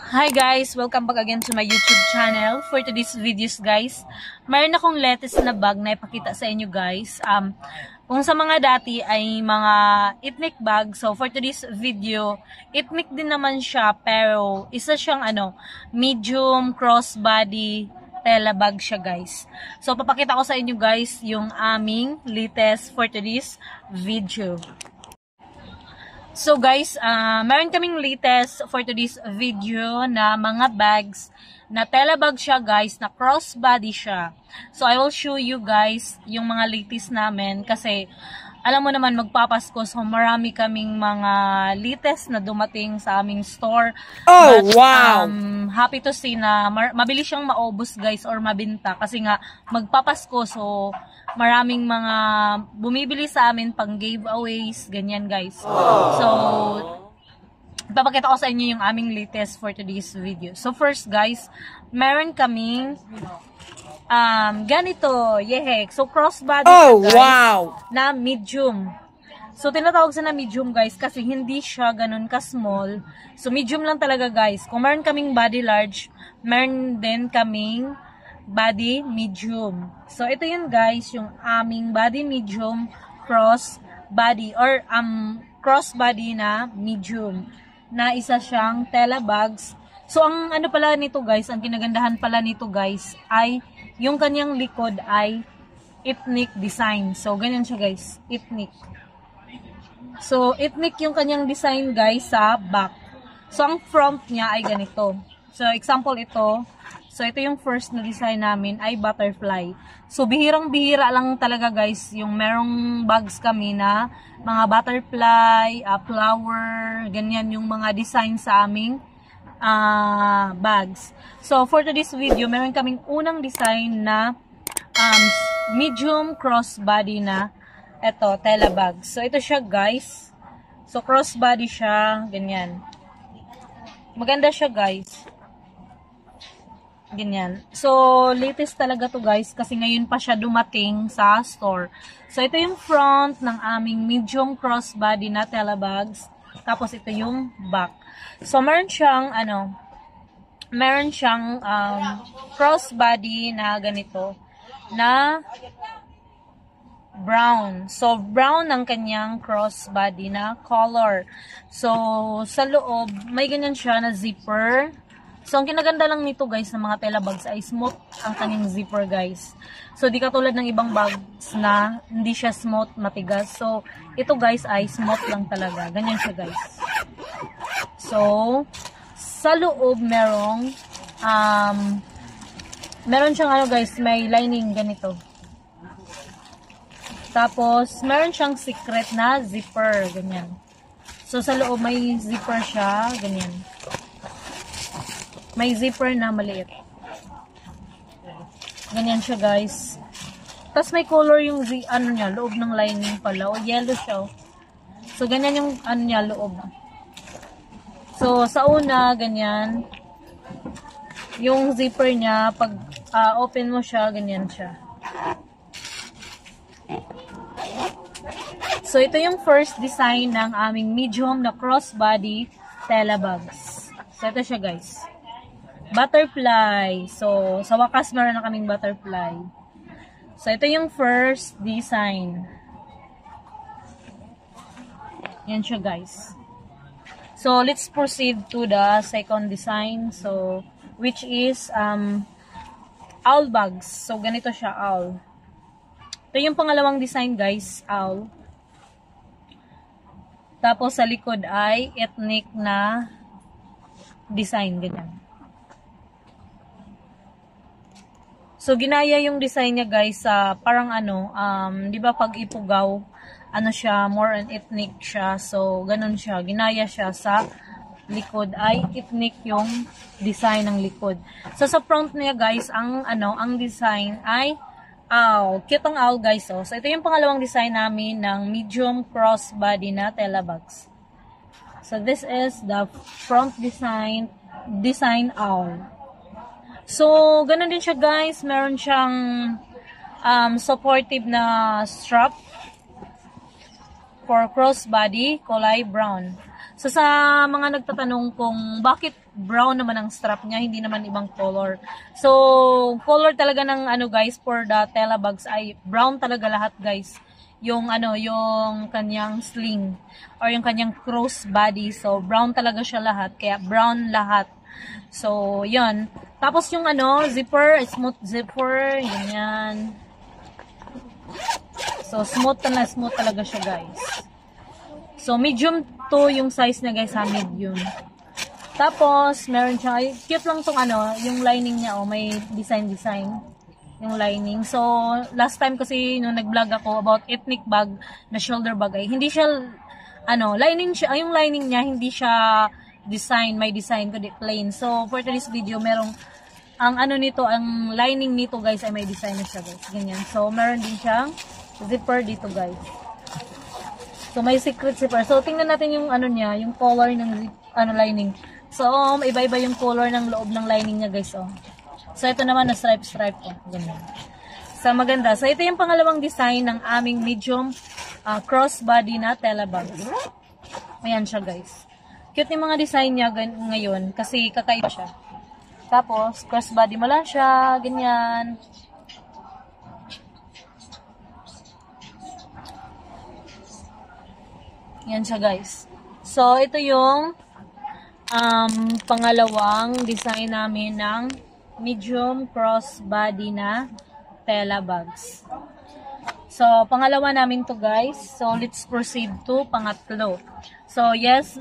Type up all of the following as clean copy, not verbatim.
Hi guys! Welcome back again to my YouTube channel. For today's videos guys, mayroon akong latest na bag na ipakita sa inyo guys. Kung sa mga dati ay mga ethnic bag, so for today's video, ethnic din naman siya pero isa siyang medium crossbody tela bag siya guys. So papakita ko sa inyo guys yung aming latest for today's video. So guys, meron kaming latest for today's video na mga bags na tela bag siya guys, na crossbody siya. So I will show you guys yung mga latest namin kasi alam mo naman magpapasko, so marami kaming mga latest na dumating sa aming store. Oh, but, wow! Happy to see na mabilis siyang maubos guys or mabenta kasi nga magpapasko, so maraming mga bumibili sa amin pang giveaways, ganyan guys. So, ipapakita ko sa inyo yung aming latest for today's video. So first guys, meron kaming ganito, yehek. So crossbody guys, wow, na medium. So tinatawag sa na medium guys kasi hindi siya ganun ka small. So medium lang talaga guys. Kung meron kaming body large, meron din kaming body medium. So ito yun guys, yung aming body medium cross body or crossbody na medium na isa siyang tela bags. So ang ano pala nito guys, ang kinagandahan pala nito guys ay yung kanyang likod ay ethnic design. So ganyan siya guys, ethnic. So ethnic yung kanyang design guys sa back. So ang front niya ay ganito. So example ito. So ito yung first na design namin ay butterfly. So bihirang-bihira lang talaga guys yung merong bags kami na mga butterfly, flower, ganyan yung mga design sa aming bags. So for today's video, meron kaming unang design na medium crossbody na eto, tela bag. So ito siya guys. So crossbody siya, ganyan. Maganda siya guys. Ganyan. So, latest talaga to guys kasi ngayon pa siya dumating sa store. So, ito yung front ng aming medium crossbody na tela bags. Tapos, ito yung back. So, meron siyang, crossbody na ganito, na brown. So, brown ang kanyang crossbody na color. So, sa loob, may ganyan siya na zipper. So, ang kinaganda lang nito guys ng mga tela bags ay smooth ang kanyang zipper guys. So, di katulad ng ibang bags na hindi siya smooth, matigas. So, ito guys ay smooth lang talaga. Ganyan siya guys. So, sa loob meron siyang guys, may lining ganito. Tapos, meron siyang secret na zipper, ganyan. So, sa loob may zipper siya, ganyan. May zipper na maliit. Ganyan siya guys. Tapos may color yung niya, loob ng lining pala. O yellow siya. So ganyan yung niya, loob. So sa una, ganyan. Yung zipper niya, pag open mo siya, ganyan siya. So ito yung first design ng aming medium na crossbody tela bags. So ito siya guys. Butterfly. So, sa wakas meron na kaming butterfly. So, ito yung first design. Yan siya, guys. So, let's proceed to the second design. So, which is, owl bags. So, ganito siya, owl. Ito yung pangalawang design, guys, owl. Tapos, sa likod ay ethnic na design, ganyan. So, ginaya yung design niya guys sa parang di ba pag ipugaw, siya, more on ethnic siya. So, ganun siya. Ginaya siya sa likod ay ethnic yung design ng likod. So, sa front niya guys, ang design ay owl. Cute ang owl guys. Oh. So, ito yung pangalawang design namin ng medium crossbody na tela bags. So, this is the front design owl. So, ganun din siya guys. Meron siyang supportive na strap for crossbody, kulay brown. So sa mga nagtatanong kung bakit brown naman ang strap niya, hindi naman ibang color. So color talaga ng ano guys for the tela bags ay brown talaga lahat guys. Yung ano, yung kanyang sling or yung kanyang cross body. So brown talaga siya lahat, kaya brown lahat. So 'yun. Tapos yung ano, zipper, smooth zipper, ganyan. So smooth talaga siya guys. So, medium to yung size niya guys ha, medium. Tapos, meron siya, cute lang tong ano, yung lining niya, oh, may design yung lining. So, last time kasi nung nag-vlog ako about ethnic bag na shoulder bag ay, hindi siya, ano, lining siya, yung lining niya, hindi siya design, may design kundi plain. So, for today's video, merong, ang ano nito, ang lining nito guys ay may design na siya guys, ganyan. So, meron din siyang zipper dito guys. So, may secret zipper. So, tingnan natin yung ano niya, yung color ng ano, lining. So, iba-iba yung color ng loob ng lining niya, guys, oh. So, ito naman na stripe, oh. Ganyan. So, maganda. So, ito yung pangalawang design ng aming medium crossbody na tela bag. Ayan siya, guys. Cute yung mga design niya ngayon kasi kakaiba siya. Tapos, crossbody mo lang siya, ganyan. Yan siya guys. So, ito yung pangalawang design namin ng medium crossbody na tela bags. So, pangalawa namin to guys. So, let's proceed to pangatlo. So, yes,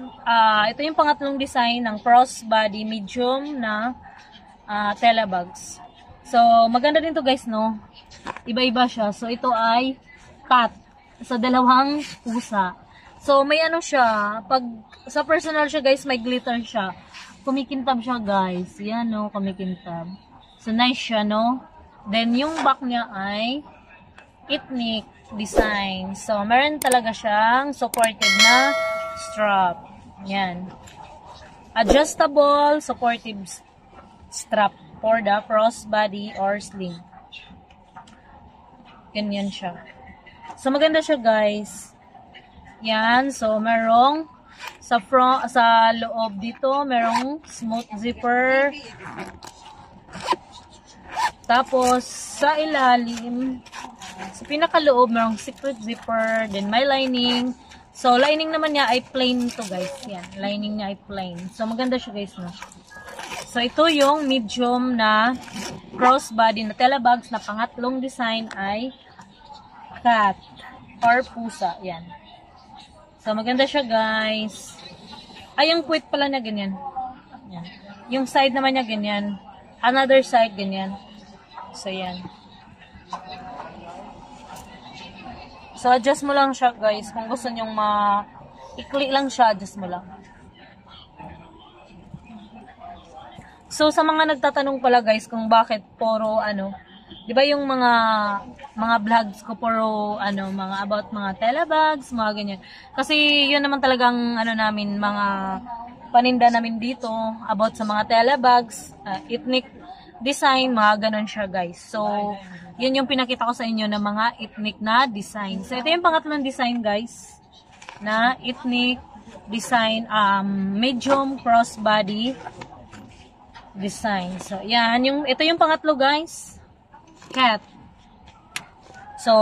ito yung pangatlong design ng crossbody medium na tela bags. So, maganda din to guys, no? Iba-iba siya. So, ito ay cat. So, dalawang pusa. So, may ano siya, pag sa personal siya guys, may glitter siya. Kumikintab siya guys. Yan no, kumikintab. So, nice siya no. Then, yung back niya ay ethnic design. So, meron talaga siyang supported na strap. Yan. Adjustable, supportive strap for the crossbody or sling. Ganyan siya. So, maganda siya guys. Yan, so merong sa front, sa loob dito, merong smooth zipper. Tapos sa ilalim, sa pinakaloob, merong secret zipper, then may lining. So lining naman niya ay plain to guys. Yan, lining niya ay plain. So maganda siya guys, no. So ito yung medium na crossbody na tela bags na pangatlong design ay cat or pusa. Yan. So, maganda siya, guys. Ay, yung quit pala na ganyan. Yan. Yung side naman niya, ganyan. Another side, ganyan. So, yan. So, adjust mo lang siya, guys. Kung gusto nyong ikli lang siya, adjust mo lang. So, sa mga nagtatanong pala, guys, kung bakit puro, ano, di ba yung mga vlogs ko puro mga about mga tela bags, mga ganyan. Kasi yun naman talagang namin mga paninda namin dito about sa mga tela bags, ethnic design, mga ganon siya guys. So yun yung pinakita ko sa inyo na mga ethnic na design. So ito yung pangatlong design guys na ethnic design, medium crossbody design. So yan, ito yung pangatlo guys. Cat. So,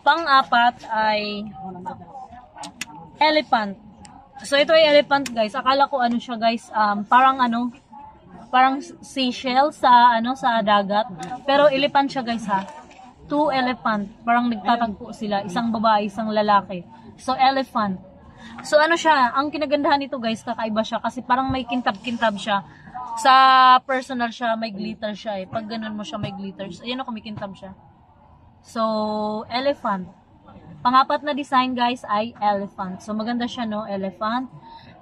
pang-apat ay elephant. So, ito ay elephant, guys. Akala ko siya, guys, parang seashell sa sa dagat. Pero elephant siya, guys, ha. 2 elephant. Parang nagtatagpo sila, isang babae, isang lalaki. So, elephant. So, siya, ang kinagandahan nito, guys, kakaiba siya kasi parang may kintab-kintab siya. Sa personal siya, may glitter siya eh. Pag ganun mo siya, may glitter. So, ayan o, kumikintab siya. So, elephant. Pangapat na design, guys, ay elephant. So, maganda siya, no? Elephant.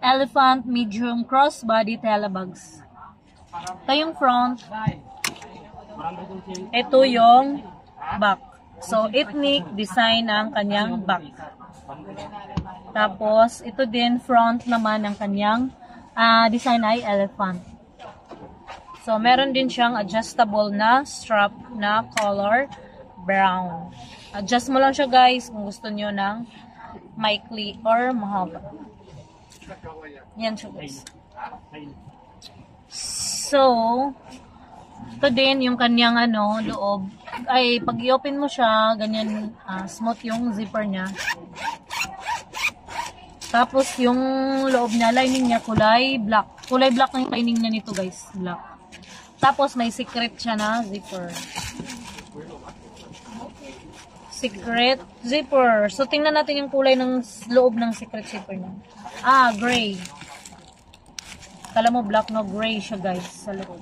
Elephant, medium, crossbody, tela bags. Ito yung front. Ito yung back. So, ethnic design ng kanyang back. Tapos, ito din, front naman ng kanyang design ay elephant. So, meron din siyang adjustable na strap na color brown. Adjust mo lang siya guys kung gusto nyo ng maikli or mahaba. Yan siya guys. So, ito din yung kanyang ano, loob. Ay, pag i-open mo siya, ganyan smooth yung zipper niya. Tapos yung loob niya, lining niya kulay black. Kulay black ng lining niya nito guys, black. Tapos may secret siya na zipper. Secret zipper. So tingnan natin yung kulay ng loob ng secret zipper niya. Gray. Kala mo black, no, gray siya guys sa loob.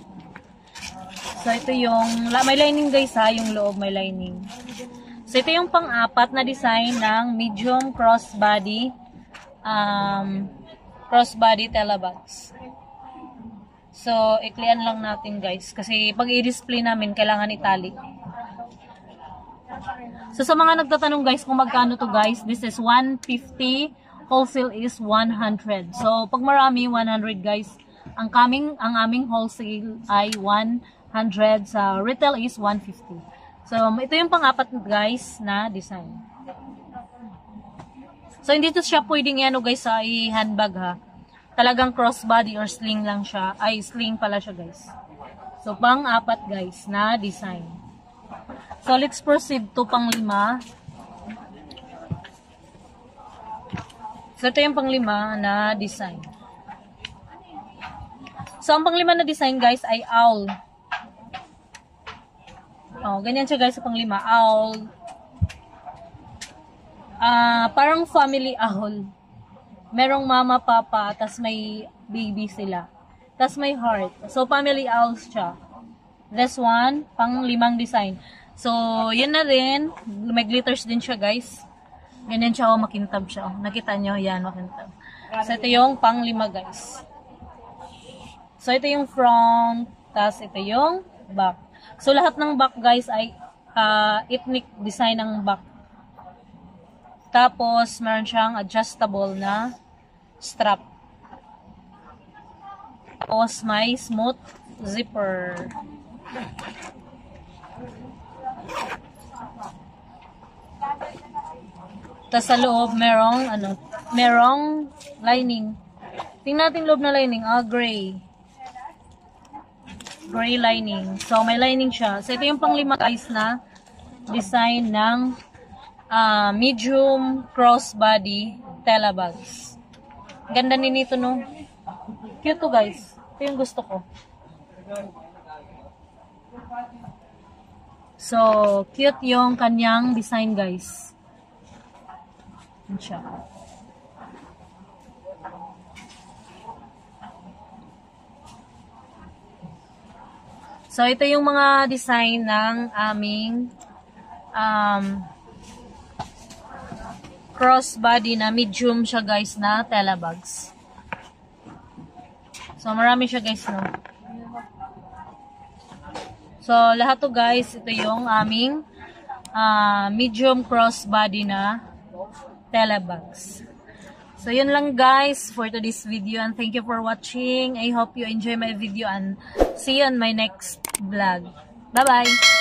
So ito yung may lining guys ha, yung loob may lining. So ito yung pang-apat na design ng medium crossbody telebags. So iklian lang natin guys kasi pag i-display namin kailangan itali. So sa mga nagtatanong guys kung magkano to guys, this is 150, wholesale is 100. So pag marami 100 guys, ang aming wholesale ay 100, sa retail is 150. So ito yung pang-apat guys na design. So hindi to siya pwedeng ano guys sa handbag ha. Talagang crossbody or sling lang siya. Ay sling pala siya guys. So pang-apat guys na design. So let's proceed to pang-lima. So ito yung pang-lima na design. So ang pang-lima na design guys ay owl. Oh, ganyan siya guys sa pang-lima, owl. Parang family owl. Merong mama, papa, tas may baby sila. Tas may heart. So family owls siya. This one, pang-limang design. So, yun na rin. May glitters din siya, guys. Ganyan siya, makintab siya. Nakita nyo, yan, makintab. So, ito yung pang-lima, guys. So, ito yung front, tas ito yung back. So, lahat ng back, guys, ay ethnic design ng back. Tapos, meron siyang adjustable na strap. Tapos, may smooth zipper. Tapos sa loob merong lining. Tingnan natin loob na lining, gray. Gray lining. So may lining siya. So ito yung pang-lima guys na design ng medium crossbody telebags. Ganda nito no. Cute to guys. Ito yung gusto ko. So, cute yung kanyang design, guys. Yan siya. So, ito yung mga design ng aming crossbody na medium siya, guys, na telebags. So, marami siya, guys, no? So, lahat to guys, ito yung aming medium crossbody na telebags. So, yun lang guys for today's video and thank you for watching. I hope you enjoy my video and see you on my next vlog. Bye-bye!